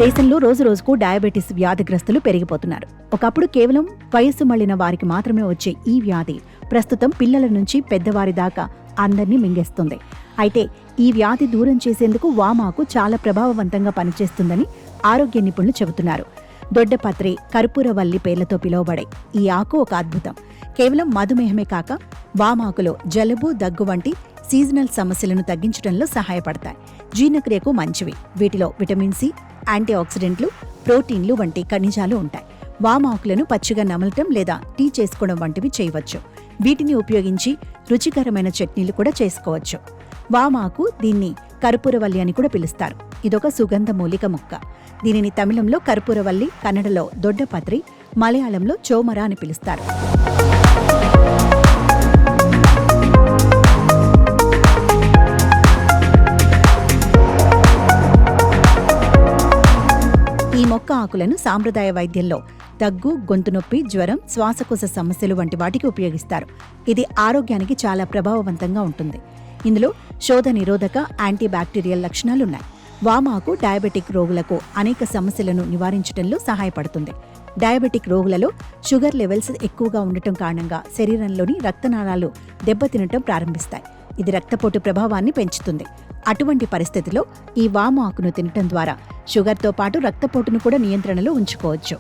దేశంలో రోజురోజుకు డయాబెటీస్ వ్యాధిగ్రస్తులు పెరిగిపోతున్నారు. ఒకప్పుడు కేవలం వయస్సు మళ్లిన వారికి మాత్రమే వచ్చే ఈ వ్యాధి ప్రస్తుతం పిల్లల నుంచి పెద్దవారి దాకా అందర్నీ మింగేస్తుంది. అయితే ఈ వ్యాధి దూరం చేసేందుకు వామాకు చాలా ప్రభావవంతంగా పనిచేస్తుందని ఆరోగ్య నిపుణులు చెబుతున్నారు. దొడ్డపత్రి, కర్పూరవల్లి పేర్లతో పిలువబడే ఈ ఆకు ఒక అద్భుతం. కేవలం మధుమేహమే కాక వామాకులో జలుబు, దగ్గు వంటి సీజనల్ సమస్యలను తగ్గించడంలో సహాయపడతాయి. జీర్ణక్రియకు మంచివి. వీటిలో విటమిన్ సి, యాంటీ ఆక్సిడెంట్లు, ప్రోటీన్లు వంటి ఖనిజాలు ఉంటాయి. వామాకులను పచ్చిగా నమలటం లేదా టీ చేసుకోవడం వంటివి చేయవచ్చు. వీటిని ఉపయోగించి రుచికరమైన చట్నీలు కూడా చేసుకోవచ్చు. వామాకు, దీన్ని కర్పూరవల్లి అని కూడా పిలుస్తారు. ఇదొక సుగంధ మూలిక మొక్క. దీనిని తమిళంలో కర్పూరవల్లి, కన్నడలో దొడ్డపత్రి, మలయాళంలో చోమర అని పిలుస్తారు. ఈ మొక్క ఆకులను సాంప్రదాయ వైద్యంలో దగ్గు, గొంతు నొప్పి, జ్వరం, శ్వాసకోశ సమస్యలు వంటి వాటికి ఉపయోగిస్తారు. ఇది ఆరోగ్యానికి చాలా ప్రభావవంతంగా ఉంటుంది. ఇందులో శోథ నిరోధక, యాంటీ బ్యాక్టీరియల్ లక్షణాలున్నాయి. వామాకు డయాబెటిక్ రోగులకు అనేక సమస్యలను నివారించడంలో సహాయపడుతుంది. డయాబెటిక్ రోగులలో షుగర్ లెవెల్స్ ఎక్కువగా ఉండటం కారణంగా శరీరంలోని రక్తనాళాలు దెబ్బతినటం ప్రారంభిస్తాయి. ఇది రక్తపోటు ప్రభావాన్ని పెంచుతుంది. అటువంటి పరిస్థితిలో ఈ వాము ఆకును తినటం ద్వారా షుగర్తో పాటు రక్తపోటును కూడా నియంత్రణలో ఉంచుకోవచ్చు.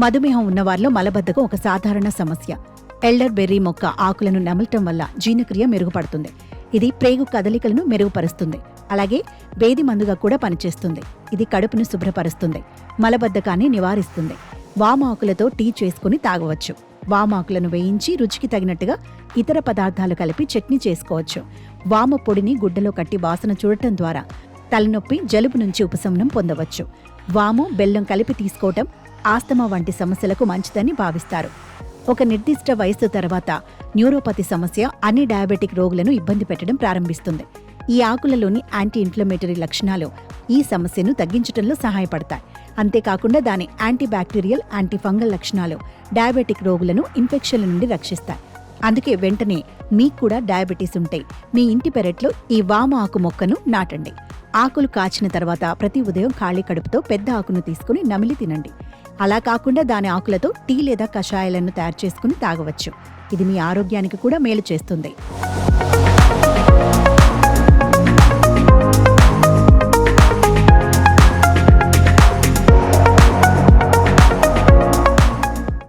మధుమేహం ఉన్నవారిలో మలబద్ధకం ఒక సాధారణ సమస్య. ఎల్డర్ బెర్రీ మొక్క ఆకులను నమలటం వల్ల జీర్ణక్రియ మెరుగుపడుతుంది. ఇది ప్రేగు కదలికలను మెరుగుపరుస్తుంది. అలాగే వేది మందుగా కూడా పనిచేస్తుంది. ఇది కడుపును శుభ్రపరుస్తుంది, మలబద్ధకాన్ని నివారిస్తుంది. వామాకులతో టీ చేసుకుని తాగవచ్చు. వామాకులను వేయించి రుచికి తగినట్టుగా ఇతర పదార్థాలు కలిపి చట్నీ చేసుకోవచ్చు. వామ పొడిని గుడ్డలో కట్టి వాసన చూడటం ద్వారా తలనొప్పి, జలుబు నుంచి ఉపశమనం పొందవచ్చు. వాము, బెల్లం కలిపి తీసుకోవటం ఆస్తమా వంటి సమస్యలకు మంచిదని భావిస్తారు. ఒక నిర్దిష్ట వయస్సు తర్వాత న్యూరోపతి సమస్య అన్ని డయాబెటిక్ రోగులను ఇబ్బంది పెట్టడం ప్రారంభిస్తుంది. ఈ ఆకులలోని యాంటీ ఇన్ఫ్లమేటరీ లక్షణాలు ఈ సమస్యను తగ్గించడంలో సహాయపడతాయి. అంతేకాకుండా దాని యాంటీ బ్యాక్టీరియల్, యాంటీ ఫంగల్ లక్షణాలు డయాబెటిక్ రోగులను ఇన్ఫెక్షన్ల నుండి రక్షిస్తాయి. అందుకే వెంటనే మీకు కూడా డయాబెటీస్ ఉంటే మీ ఇంటి పెరట్లో ఈ వామ ఆకు మొక్కను నాటండి. ఆకులు కాచిన తర్వాత ప్రతి ఉదయం ఖాళీ కడుపుతో పెద్ద ఆకును తీసుకుని నమిలి తినండి. అలా కాకుండా దాని ఆకులతో టీ లేదా కషాయాలను తయారు చేసుకుని తాగవచ్చు. ఇది మీ ఆరోగ్యానికి కూడా మేలు చేస్తుంది.